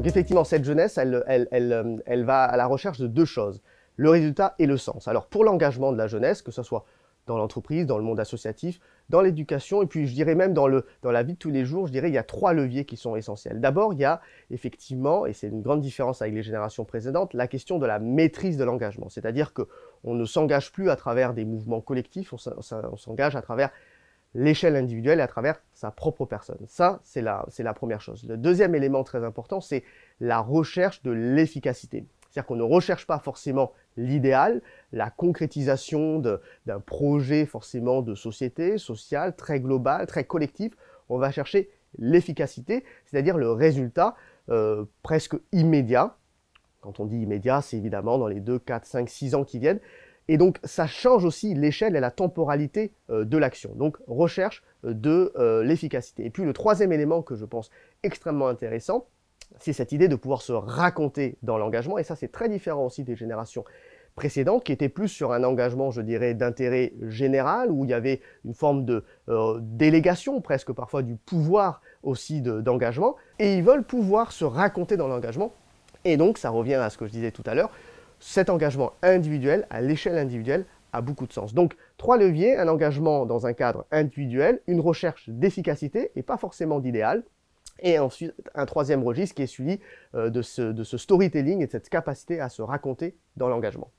effectivement, cette jeunesse, elle va à la recherche de deux choses, le résultat et le sens. Alors pour l'engagement de la jeunesse, que ce soit dans l'entreprise, dans le monde associatif, dans l'éducation, et puis je dirais même dans la vie de tous les jours, je dirais il y a trois leviers qui sont essentiels. D'abord, il y a effectivement, et c'est une grande différence avec les générations précédentes, la question de la maîtrise de l'engagement. C'est-à-dire qu'on ne s'engage plus à travers des mouvements collectifs, on s'engage à travers l'échelle individuelle et à travers sa propre personne. Ça, c'est la première chose. Le deuxième élément très important, c'est la recherche de l'efficacité. C'est-à-dire qu'on ne recherche pas forcément l'idéal, la concrétisation d'un projet forcément de société, social, très global, très collectif. On va chercher l'efficacité, c'est-à-dire le résultat presque immédiat. Quand on dit immédiat, c'est évidemment dans les 2, 4, 5, 6 ans qui viennent. Et donc, ça change aussi l'échelle et la temporalité de l'action. Donc, recherche de l'efficacité. Et puis, le troisième élément que je pense extrêmement intéressant, c'est cette idée de pouvoir se raconter dans l'engagement. Et ça, c'est très différent aussi des générations précédentes, qui étaient plus sur un engagement, je dirais, d'intérêt général, où il y avait une forme de délégation, presque parfois du pouvoir aussi d'engagement. Et ils veulent pouvoir se raconter dans l'engagement. Et donc, ça revient à ce que je disais tout à l'heure, cet engagement individuel, à l'échelle individuelle, a beaucoup de sens. Donc, trois leviers, un engagement dans un cadre individuel, une recherche d'efficacité et pas forcément d'idéal, et ensuite un troisième registre qui est celui de ce storytelling et de cette capacité à se raconter dans l'engagement.